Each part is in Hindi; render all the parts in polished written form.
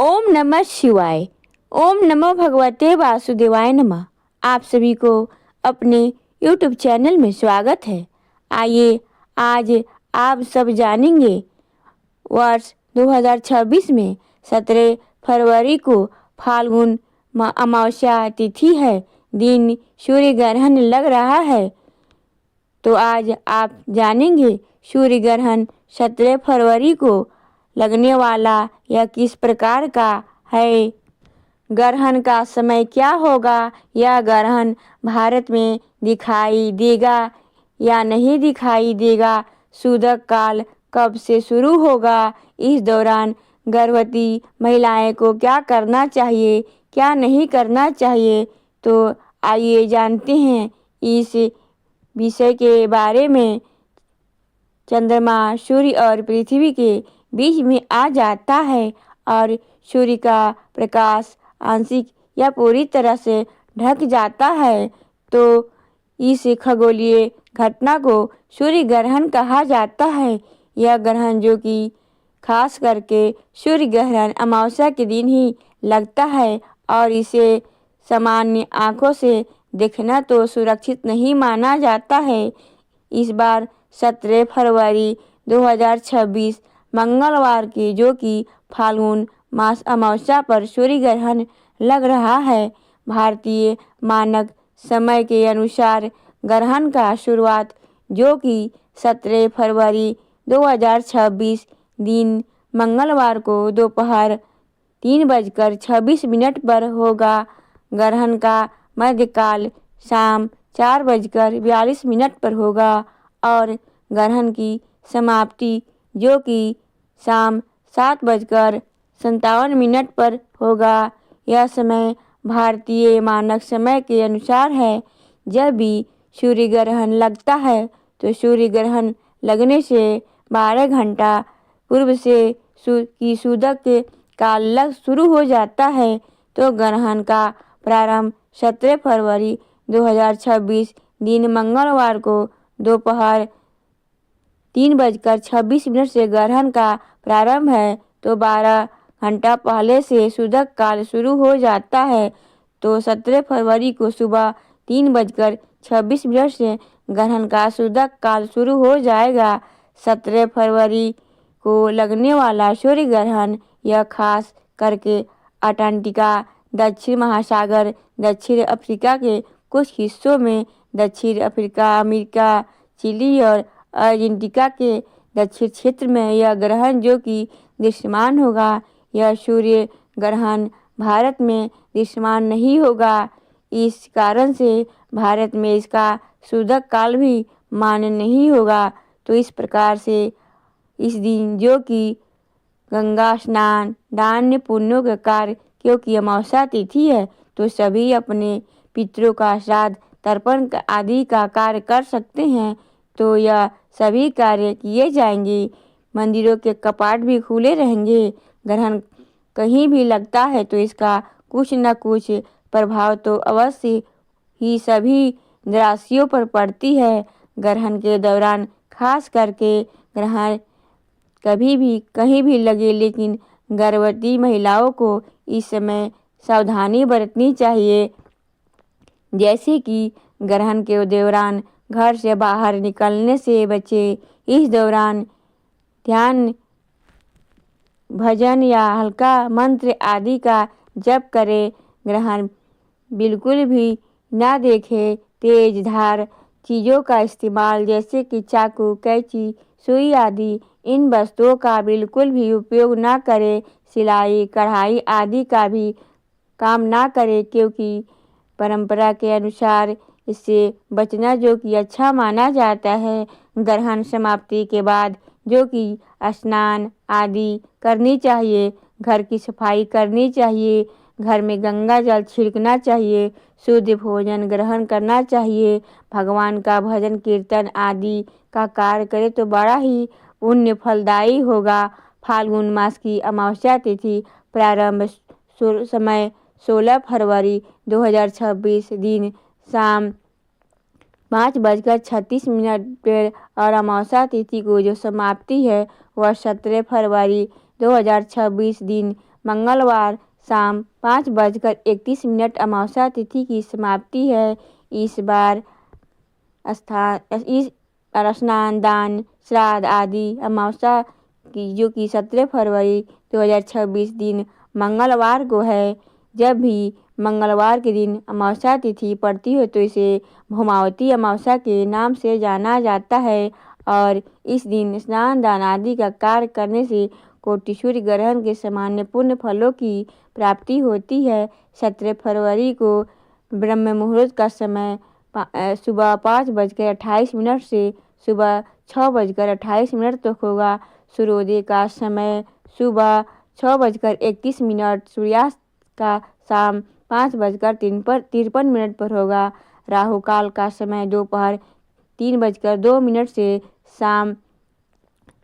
ओम नमः शिवाय। ओम नमो भगवते वासुदेवाय नमः। आप सभी को अपने YouTube चैनल में स्वागत है। आइए आज आप सब जानेंगे वर्ष 2026 में 17 फरवरी को फाल्गुन अमावस्या तिथि है। दिन सूर्य ग्रहण लग रहा है। तो आज आप जानेंगे सूर्य ग्रहण 17 फरवरी को लगने वाला यह किस प्रकार का है, ग्रहण का समय क्या होगा, यह ग्रहण भारत में दिखाई देगा या नहीं दिखाई देगा, सूतक काल कब से शुरू होगा, इस दौरान गर्भवती महिलाएं को क्या करना चाहिए, क्या नहीं करना चाहिए। तो आइए जानते हैं इस विषय के बारे में। चंद्रमा सूर्य और पृथ्वी के बीच में आ जाता है और सूर्य का प्रकाश आंशिक या पूरी तरह से ढक जाता है, तो इस खगोलीय घटना को सूर्य ग्रहण कहा जाता है। यह ग्रहण जो कि खास करके सूर्य ग्रहण अमावस्या के दिन ही लगता है और इसे सामान्य आंखों से देखना तो सुरक्षित नहीं माना जाता है। इस बार 17 फरवरी 2026 मंगलवार के जो कि फाल्गुन मास अमावस्या पर सूर्य ग्रहण लग रहा है। भारतीय मानक समय के अनुसार ग्रहण का शुरुआत जो कि 17 फरवरी 2026 दिन मंगलवार को दोपहर 3:26 पर होगा। ग्रहण का मध्यकाल शाम 4:42 पर होगा और ग्रहण की समाप्ति जो कि शाम 7:57 पर होगा। यह समय भारतीय मानक समय के अनुसार है। जब भी सूर्य ग्रहण लगता है तो सूर्य ग्रहण लगने से 12 घंटा पूर्व से सूतक काल लग शुरू हो जाता है। तो ग्रहण का प्रारंभ 17 फरवरी 2026 दिन मंगलवार को दोपहर 3:26 से ग्रहण का प्रारंभ है, तो 12 घंटा पहले से सूतक काल शुरू हो जाता है। तो 17 फरवरी को सुबह 3:26 से ग्रहण का सूतक काल शुरू हो जाएगा। 17 फरवरी को लगने वाला सूर्य ग्रहण यह खास करके अंटार्कटिका, दक्षिण महासागर, दक्षिण अफ्रीका के कुछ हिस्सों में, दक्षिण अफ्रीका, अमेरिका, चिली और अर्जेंटीना के दक्षिण क्षेत्र में यह ग्रहण जो कि दृश्यमान होगा। यह सूर्य ग्रहण भारत में दृश्यमान नहीं होगा। इस कारण से भारत में इसका सूतक काल भी मान्य नहीं होगा। तो इस प्रकार से इस दिन जो कि गंगा स्नान, दान पुण्यों का कार्य, क्योंकि अमावस्या तिथि है तो सभी अपने पितरों का श्राद्ध, तर्पण आदि का कार्य कर सकते हैं। तो यह सभी कार्य किए जाएंगे। मंदिरों के कपाट भी खुले रहेंगे। ग्रहण कहीं भी लगता है तो इसका कुछ न कुछ प्रभाव तो अवश्य ही सभी राशियों पर पड़ती है। ग्रहण के दौरान खास करके ग्रहण कभी भी कहीं भी लगे, लेकिन गर्भवती महिलाओं को इस समय सावधानी बरतनी चाहिए। जैसे कि ग्रहण के दौरान घर से बाहर निकलने से बचे। इस दौरान ध्यान, भजन या हल्का मंत्र आदि का जप करें। ग्रहण बिल्कुल भी ना देखें। तेज धार चीज़ों का इस्तेमाल जैसे कि चाकू, कैंची, सुई आदि इन वस्तुओं का बिल्कुल भी उपयोग ना करें। सिलाई, कढ़ाई आदि का भी काम ना करें, क्योंकि परंपरा के अनुसार इससे बचना जो कि अच्छा माना जाता है। ग्रहण समाप्ति के बाद जो कि स्नान आदि करनी चाहिए, घर की सफाई करनी चाहिए, घर में गंगा जल छिड़कना चाहिए, शुद्ध भोजन ग्रहण करना चाहिए, भगवान का भजन कीर्तन आदि का कार्य करे तो बड़ा ही पुण्य फलदायी होगा। फाल्गुन मास की अमावस्या तिथि प्रारंभ समय 16 फरवरी 2026 दिन शाम 5:36 पर और अमावस्या तिथि को जो समाप्ति है वह 17 फरवरी 2026 दिन मंगलवार शाम 5:31 अमावस्या तिथि की समाप्ति है। इस बार स्नान, दान, श्राद्ध आदि अमावस्या की जो कि 17 फरवरी 2026 दिन मंगलवार को है। जब भी मंगलवार के दिन अमावस्या तिथि पड़ती है तो इसे भौमावती अमावस्या के नाम से जाना जाता है और इस दिन स्नान, दान आदि का कार्य करने से कोटि सूर्य ग्रहण के सामान्य पुण्य फलों की प्राप्ति होती है। 17 फरवरी को ब्रह्म मुहूर्त का समय सुबह 5:28 से सुबह 6:28 तक होगा। सूर्योदय का समय सुबह 6:31, सूर्यास्त का शाम 5:53 पर होगा। राहु काल का समय दोपहर 3:02 से शाम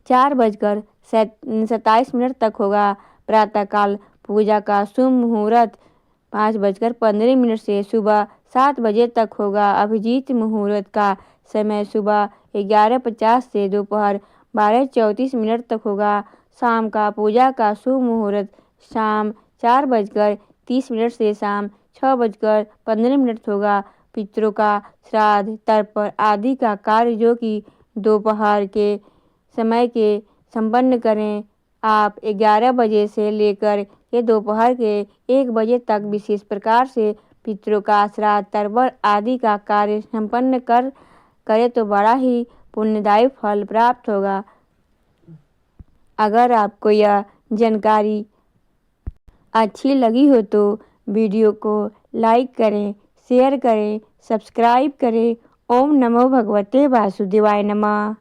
4:27 तक होगा। प्रातःकाल पूजा का शुभ मुहूर्त 5:15 से सुबह 7 बजे तक होगा। अभिजीत मुहूर्त का समय सुबह 11:50 से दोपहर 12:34 तक होगा। शाम का पूजा का शुभ मुहूर्त शाम 4:30 से शाम 6:15 होगा। पितरों का श्राद्ध, तर्पण आदि का कार्य जो कि दोपहर के समय के संपन्न करें। आप 11 बजे से लेकर के दोपहर के 1 बजे तक विशेष प्रकार से पितरों का श्राद्ध, तर्पण आदि का कार्य संपन्न करें तो बड़ा ही पुण्यदायी फल प्राप्त होगा। अगर आपको यह जानकारी अच्छी लगी हो तो वीडियो को लाइक करें, शेयर करें, सब्सक्राइब करें। ओम नमो भगवते वासुदेवाय नमः।